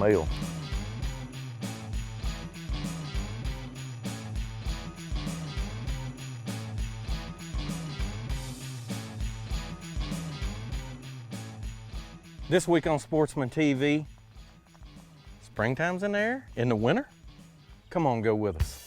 male. This week on Sportsman TV, springtime's in the air in the winter. Come on, go with us.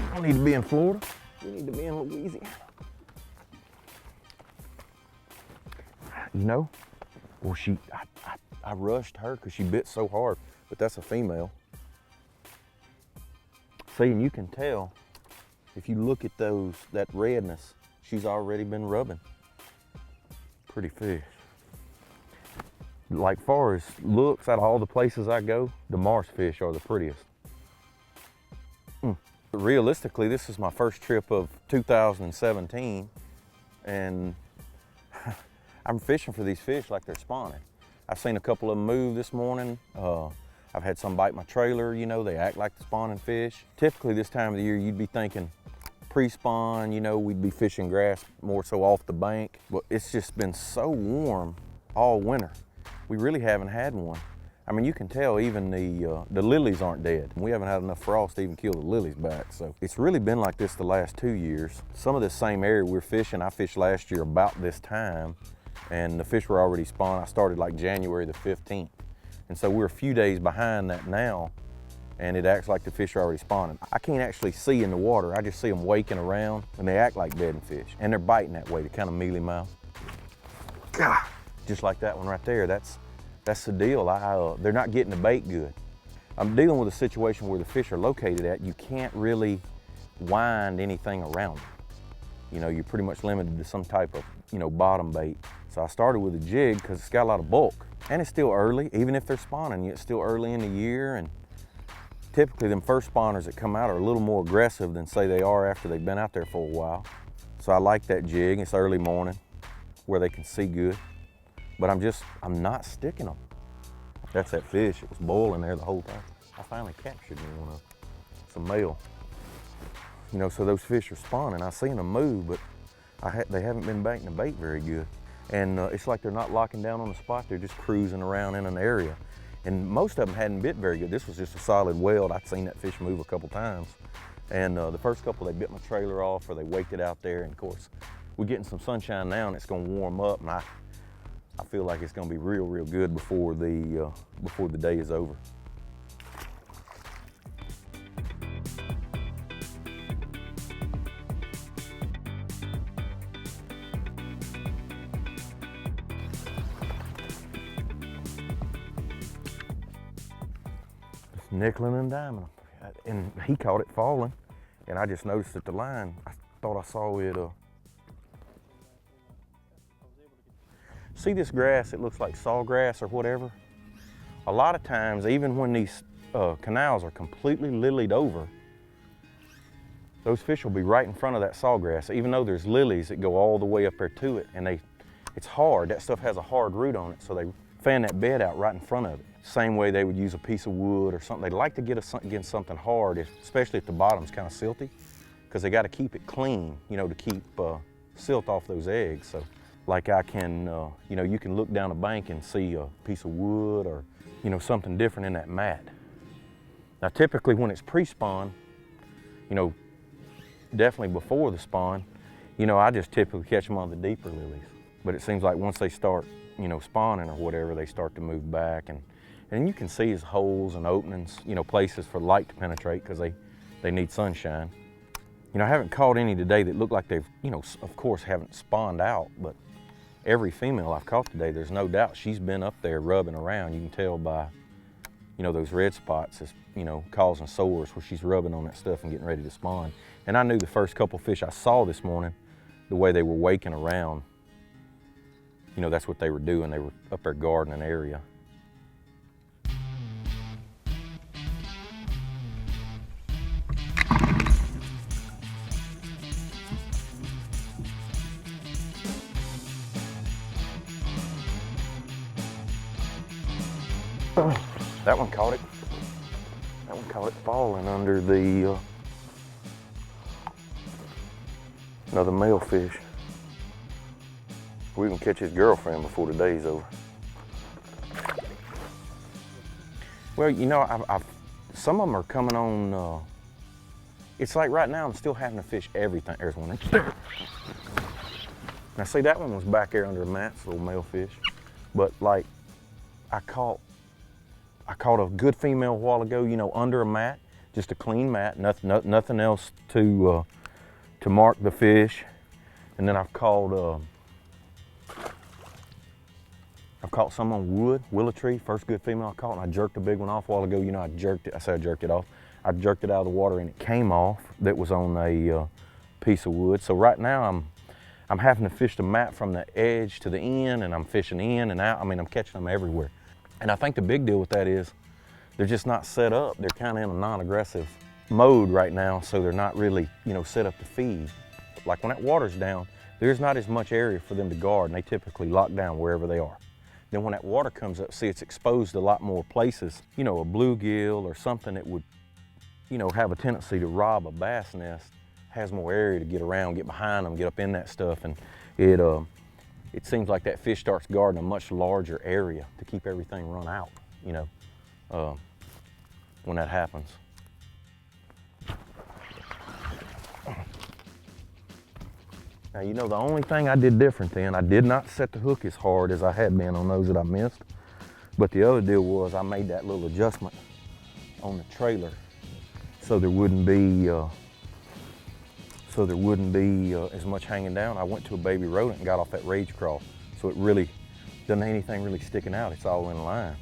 I don't need to be in Florida. We need to be in Louisiana. You know, well, I rushed her because she bit so hard, but that's a female. See, and you can tell if you look at that redness, she's already been rubbing. Pretty fish. Like far as looks, out of all the places I go, the marsh fish are the prettiest. Realistically, this is my first trip of 2017, and I'm fishing for these fish like they're spawning. I've seen a couple of them move this morning. I've had some bite my trailer, you know, they act like the spawning fish. Typically this time of the year, you'd be thinking pre-spawn, you know, we'd be fishing grass more so off the bank, but it's just been so warm all winter. We really haven't had one. I mean, you can tell even the lilies aren't dead. We haven't had enough frost to even kill the lilies back. So it's really been like this the last 2 years. Some of this same area we're fishing, I fished last year about this time, and the fish were already spawned. I started like January the 15th. And so we're a few days behind that now, and it acts like the fish are already spawning. I can't actually see in the water. I just see them waking around, and they act like bedding fish. And they're biting that way, they kind of mealy mouth. God, just like that one right there. That's the deal. They're not getting the bait good. I'm dealing with a situation where the fish are located at. You can't really wind anything around them. You know, you're pretty much limited to some type of, you know, bottom bait. So I started with a jig because it's got a lot of bulk. And it's still early, even if they're spawning, it's still early in the year. And typically them first spawners that come out are a little more aggressive than say they are after they've been out there for a while. So I like that jig. It's early morning where they can see good. But I'm not sticking them. That's that fish. It was boiling there the whole time. I finally captured me one of them. It's a male. You know, so those fish are spawning. I've seen them move, but they haven't been banking the bait very good. And it's like they're not locking down on the spot. They're just cruising around in an area. And most of them hadn't bit very good. This was just a solid weld. I'd seen that fish move a couple times. And the first couple, they bit my trailer off or they waked it out there. And of course, we're getting some sunshine now and it's gonna warm up. And I feel like it's going to be real, real good before the day is over. It's nickeling and diming, and he caught it falling, and I just noticed that the line. I thought I saw it. See this grass, it looks like sawgrass or whatever. A lot of times, even when these canals are completely lilied over, those fish will be right in front of that sawgrass. Even though there's lilies that go all the way up there to it, and it's hard. That stuff has a hard root on it, so they fan that bed out right in front of it. Same way they would use a piece of wood or something. They like to get against something hard, especially if the bottom's kind of silty, because they got to keep it clean, you know, to keep silt off those eggs. So. Like I can, you know, you can look down a bank and see a piece of wood or, you know, something different in that mat. Now typically when it's pre-spawn, you know, definitely before the spawn, you know, I just typically catch them on the deeper lilies. But it seems like once they start, you know, spawning or whatever, they start to move back. And you can see his holes and openings, you know, places for light to penetrate because they need sunshine. You know, I haven't caught any today that look like they've, you know, of course haven't spawned out, but every female I've caught today, there's no doubt she's been up there rubbing around. You can tell by, you know, those red spots is, you know, causing sores where she's rubbing on that stuff and getting ready to spawn. And I knew the first couple fish I saw this morning, the way they were waking around, you know, that's what they were doing. They were up there guarding an area. That one caught it. That one caught it falling under the another male fish. We can catch his girlfriend before the day's over. Well, you know, some of them are coming on. It's like right now I'm still having to fish everything. There's one there. Now see, that one was back there under a mat, it's a little male fish. But like, I caught a good female a while ago, you know, under a mat, just a clean mat, nothing else to mark the fish. And then I've caught some on wood, willow tree, first good female I caught, and I jerked a big one off a while ago. You know, I jerked it off. I jerked it out of the water and it came off. That was on a piece of wood. So right now I'm having to fish the mat from the edge to the end, and I'm fishing in and out. I mean, I'm catching them everywhere. And I think the big deal with that is they're just not set up. They're kind of in a non-aggressive mode right now, so they're not really, you know, set up to feed. Like when that water's down, there's not as much area for them to guard, and they typically lock down wherever they are. Then when that water comes up, see, it's exposed to a lot more places. You know, a bluegill or something that would, you know, have a tendency to rob a bass nest has more area to get around, get behind them, get up in that stuff, and it seems like that fish starts guarding a much larger area to keep everything run out, you know, when that happens. Now, you know, the only thing I did different then, I did not set the hook as hard as I had been on those that I missed. But the other deal was I made that little adjustment on the trailer so there wouldn't be as much hanging down. I went to a baby rodent and got off that rage crawl. So it really doesn't have anything really sticking out. It's all in line.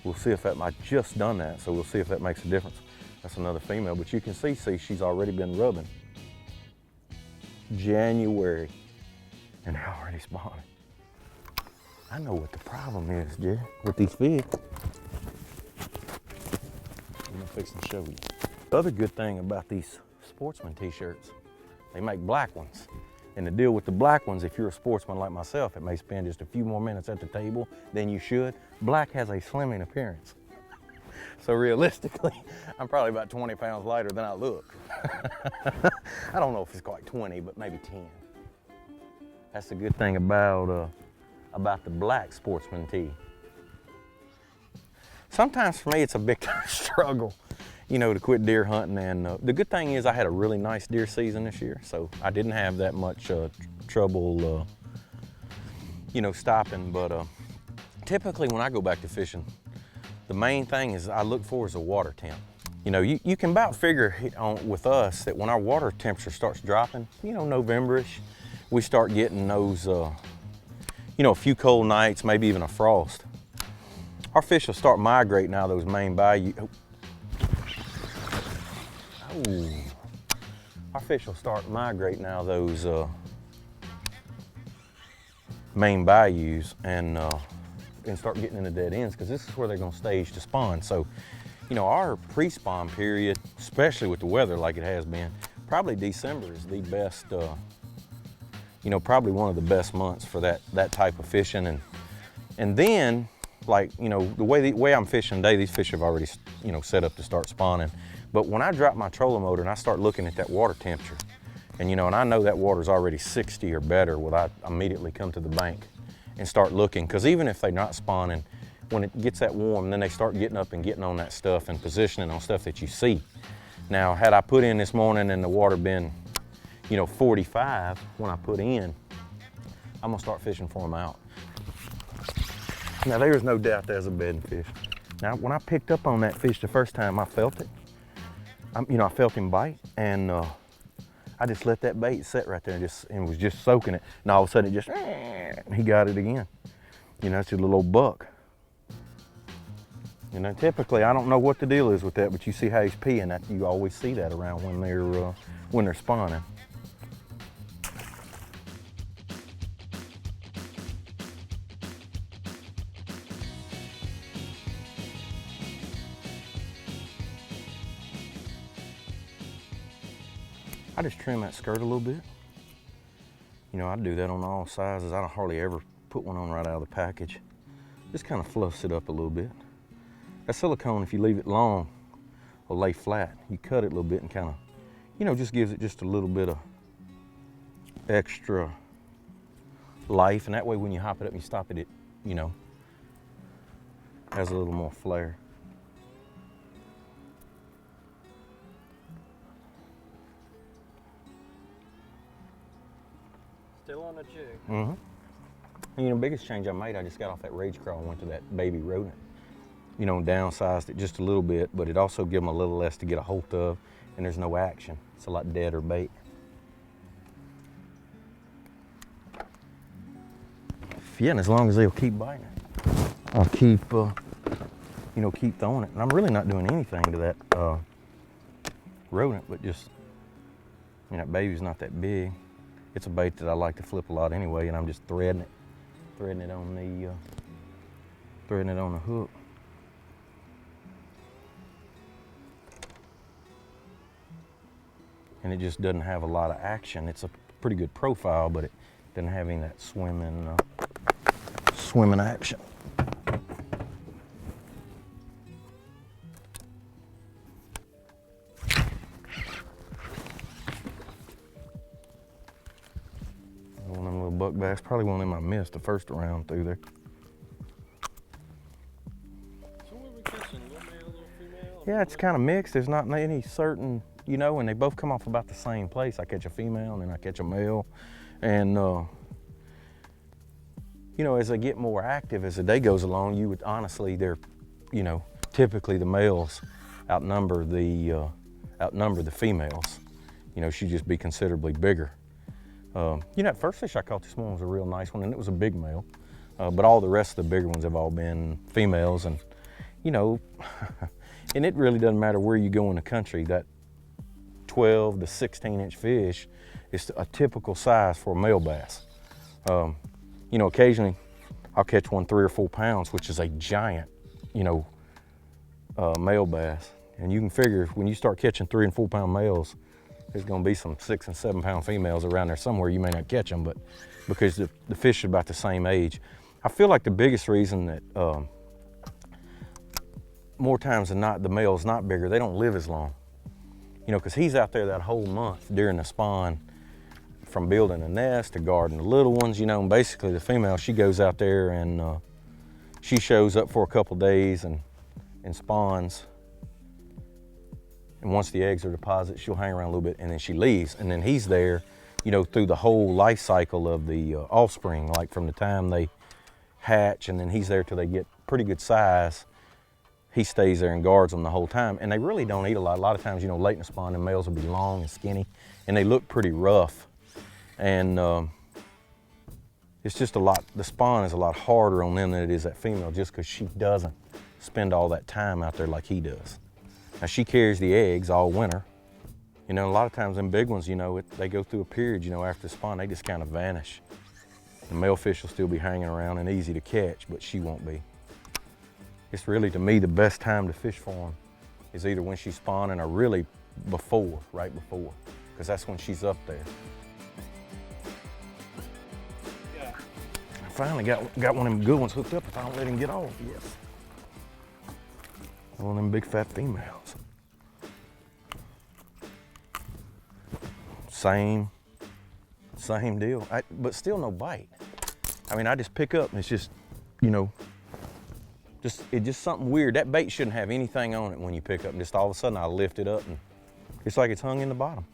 We'll see if that, I just done that, so we'll see if that makes a difference. That's another female, but you can see she's already been rubbing. January, and they're already spawning. I know what the problem is, Jerry, with these fish. I'm gonna fix and show you. The other good thing about these Sportsman t-shirts, they make black ones. And the deal with the black ones, if you're a sportsman like myself, it may spend just a few more minutes at the table than you should. Black has a slimming appearance. So realistically, I'm probably about 20 pounds lighter than I look. I don't know if it's quite 20, but maybe 10. That's the good thing about the black Sportsman tee. Sometimes for me, it's a big struggle, you know, to quit deer hunting. And the good thing is I had a really nice deer season this year, so I didn't have that much trouble, you know, stopping. But typically when I go back to fishing, the main thing is I look for is a water temp. You know, you can about figure with us that when our water temperature starts dropping, you know, November-ish, we start getting those, you know, a few cold nights, maybe even a frost. Our fish will start migrating out of those main bayous. Oh. Our fish will start migrating out of those main bayous and start getting into dead ends, because this is where they're going to stage to spawn. So, you know, our pre-spawn period, especially with the weather like it has been, probably December is the best, you know, probably one of the best months for that type of fishing. And then, like, you know, the way I'm fishing today, these fish have already, you know, set up to start spawning. But when I drop my trolling motor and I start looking at that water temperature, and you know, and I know that water's already 60 or better, well, I immediately come to the bank and start looking, because even if they're not spawning, when it gets that warm, then they start getting up and getting on that stuff and positioning on stuff that you see. Now, had I put in this morning and the water been, you know, 45 when I put in, I'm gonna start fishing for them out. Now, there's no doubt there's a bedding fish. Now, when I picked up on that fish the first time, I felt it. You know, I felt him bite, and I just let that bait sit right there and was just soaking it. And all of a sudden it just, he got it again. You know, it's a little old buck. You know, typically, I don't know what the deal is with that, but you see how he's peeing. That you always see that around when they're spawning. I just trim that skirt a little bit. You know, I do that on all sizes. I don't hardly ever put one on right out of the package. Just kind of fluffs it up a little bit. That silicone, if you leave it long, will lay flat. You cut it a little bit and kind of, you know, just gives it just a little bit of extra life. And that way when you hop it up and you stop it, you know, has a little more flair. Still on the jig. Mm-hmm. And, you know, biggest change I made, I just got off that rage crawl and went to that baby rodent. You know, downsized it just a little bit, but it also gave them a little less to get a hold of, and there's no action. It's a lot deader bait. Yeah, and as long as they'll keep biting it, I'll keep, you know, keep throwing it. And I'm really not doing anything to that rodent, but just, you know, that baby's not that big. It's a bait that I like to flip a lot anyway, and I'm just threading it on the hook. And it just doesn't have a lot of action. It's a pretty good profile, but it doesn't have any of that swimming action. One of them little buck bass, probably one of them I missed the first round through there. So what are we catching? Little male, little female? Yeah, it's kind of mixed. There's not any certain, you know, and they both come off about the same place. I catch a female and then I catch a male. And, you know, as they get more active as the day goes along, you would honestly, they're, you know, typically the males outnumber the females. You know, she'd just be considerably bigger. You know, that first fish I caught this morning was a real nice one, and it was a big male. But all the rest of the bigger ones have all been females. And, you know, and it really doesn't matter where you go in the country, that 12 to 16-inch fish is a typical size for a male bass. You know, occasionally I'll catch one 3 or 4 pounds, which is a giant, you know, male bass. And you can figure when you start catching 3 and 4 pound males, there's gonna be some 6 and 7 pound females around there somewhere. You may not catch them, but because the fish are about the same age. I feel like the biggest reason that more times than not, the male's not bigger, they don't live as long. You know, because he's out there that whole month during the spawn, from building a nest to guarding the little ones, you know, and basically the female, she goes out there and she shows up for a couple days and spawns. And once the eggs are deposited, she'll hang around a little bit and then she leaves. And then he's there, you know, through the whole life cycle of the offspring, like from the time they hatch, and then he's there till they get pretty good size. He stays there and guards them the whole time. And they really don't eat a lot. A lot of times, you know, late in the spawn, the males will be long and skinny, and they look pretty rough. And it's just a lot, the spawn is a lot harder on them than it is that female, just because she doesn't spend all that time out there like he does. Now, she carries the eggs all winter. You know, a lot of times them big ones, you know, they go through a period, you know, after the spawn, they just kind of vanish. The male fish will still be hanging around and easy to catch, but she won't be. It's really, to me, the best time to fish for them is either when she's spawning or really before, right before, because that's when she's up there. Yeah. I finally got one of them good ones hooked up if I don't let him get off, yes. One of them big fat females. Same deal, but still no bite. I mean, I just pick up and it's just, you know, it's just something weird. That bait shouldn't have anything on it when you pick up, and just all of a sudden I lift it up and it's like it's hung in the bottom.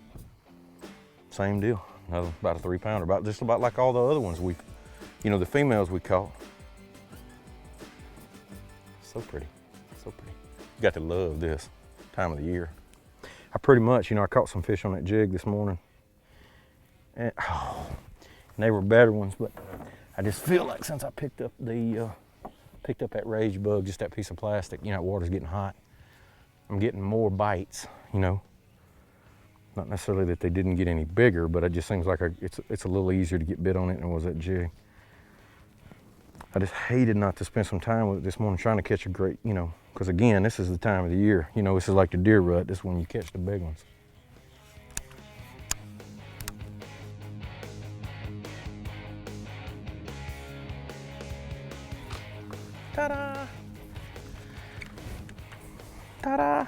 Same deal, about a 3 pounder, just about like all the other ones you know, the females we caught. So pretty, so pretty. You got to love this time of the year. I pretty much, you know, I caught some fish on that jig this morning. And, they were better ones, but I just feel like since I picked up that rage bug, just that piece of plastic, you know, that water's getting hot, I'm getting more bites, you know. Not necessarily that they didn't get any bigger, but it just seems like it's a little easier to get bit on it than it was that jig. I just hated not to spend some time with it this morning trying to catch a great, you know, because again, this is the time of the year. You know, this is like the deer rut. This is when you catch the big ones. Ta-da! Ta-da!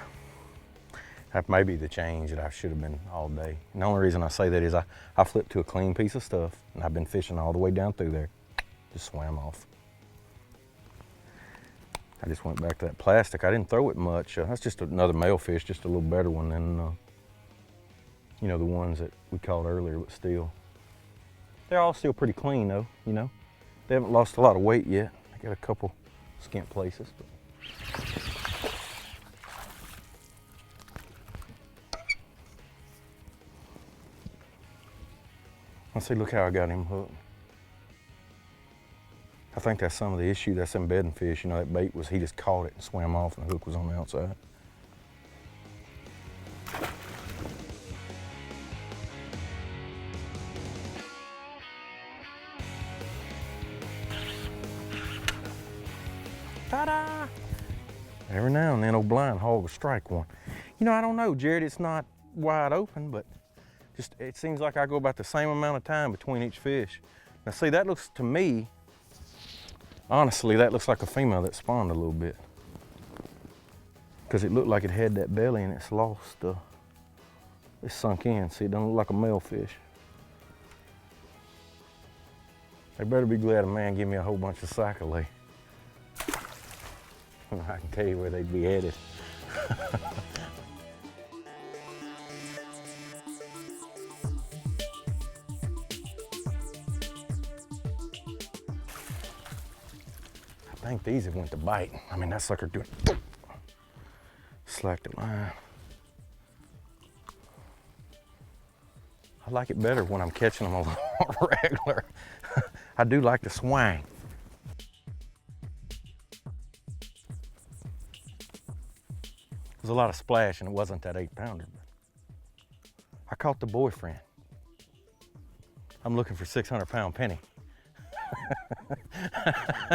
That may be the change that I should have been all day. And the only reason I say that is I flipped to a clean piece of stuff, and I've been fishing all the way down through there. Just swam off. I just went back to that plastic. I didn't throw it much. That's just another male fish, just a little better one than, you know, the ones that we caught earlier, but still. They're all still pretty clean though, you know. They haven't lost a lot of weight yet. I got a couple skint places. But. Let's see, look how I got him hooked. I think that's some of the issue. That's them bedding fish. You know, that bait was he just caught it and swam off and the hook was on the outside. Ta-da! Every now and then old blind hog will strike one. You know, I don't know, Jared, it's not wide open, but just it seems like I go about the same amount of time between each fish. Now see, that looks to me, honestly, that looks like a female that spawned a little bit. Because it looked like it had that belly and it's lost, it's sunk in. See, it don't look like a male fish. They better be glad a man give me a whole bunch of sac-a-lay. I can tell you where they'd be headed. I think these have went to bite. I mean, that sucker doing slacked the line. I like it better when I'm catching them a little more regular. I do like the swang. There's a lot of splash and it wasn't that 8-pounder. I caught the boyfriend. I'm looking for 600-pound penny.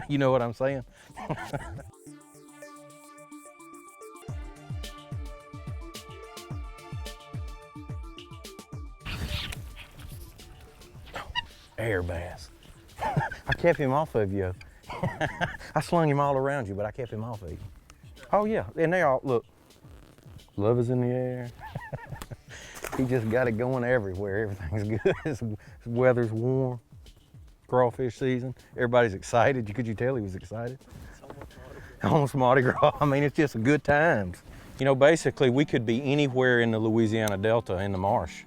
You know what I'm saying? Air bass. I kept him off of you. I slung him all around you, but I kept him off of you. Oh yeah, and they all, look, love is in the air. He just got it going everywhere. Everything's good. His weather's warm. Crawfish season. Everybody's excited. Could you tell he was excited? Almost Mardi Gras. I mean, it's just good times. You know, basically, we could be anywhere in the Louisiana Delta in the marsh.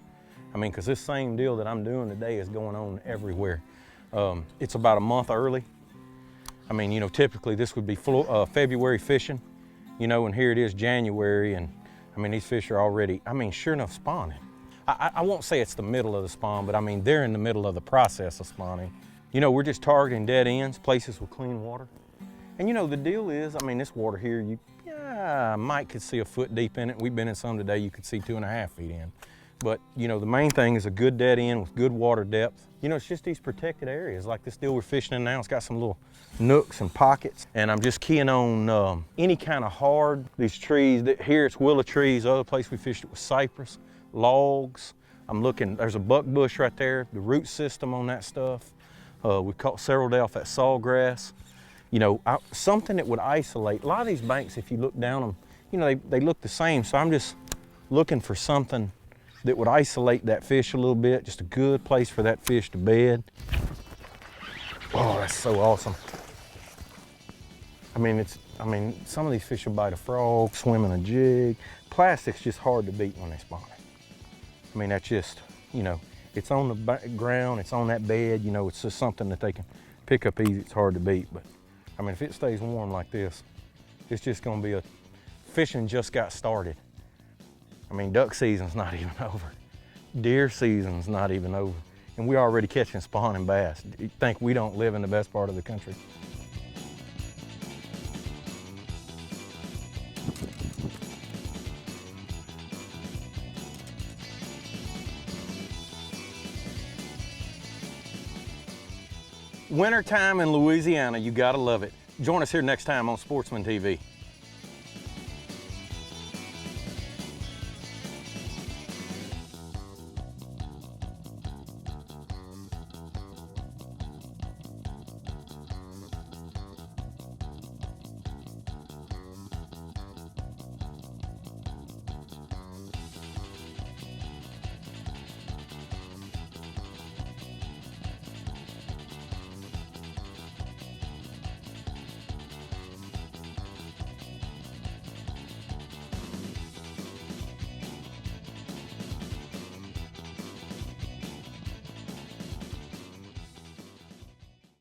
I mean, because this same deal that I'm doing today is going on everywhere. It's about a month early. I mean, you know, typically this would be February fishing, you know, and here it is January, and I mean, these fish are already, I mean, sure enough spawning. I won't say it's the middle of the spawn, but I mean, they're in the middle of the process of spawning. You know, we're just targeting dead ends, places with clean water. And you know, the deal is, I mean, this water here, you might could see a foot deep in it. We've been in some today, you could see 2.5 feet in. But you know, the main thing is a good dead end with good water depth. You know, it's just these protected areas. Like this deal we're fishing in now, it's got some little nooks and pockets. And I'm just keying on any kind of hard, these trees. Here it's willow trees, the other place we fished it was cypress, logs. I'm looking, there's a buck bush right there, the root system on that stuff. We caught several day off that sawgrass. You know, something that would isolate. A lot of these banks, if you look down them, you know, they look the same. So I'm just looking for something that would isolate that fish a little bit, just a good place for that fish to bed. Oh, that's so awesome. I mean, some of these fish will bite a frog, swim in a jig. Plastic's just hard to beat when they spawn. I mean, that's just, you know, it's on the ground, it's on that bed, you know, it's just something that they can pick up easy. It's hard to beat, but I mean, if it stays warm like this, it's just gonna be fishing just got started. I mean, duck season's not even over. Deer season's not even over. and we're already catching spawning bass. You think we don't live in the best part of the country? Wintertime in Louisiana, you gotta love it. Join us here next time on Sportsman TV.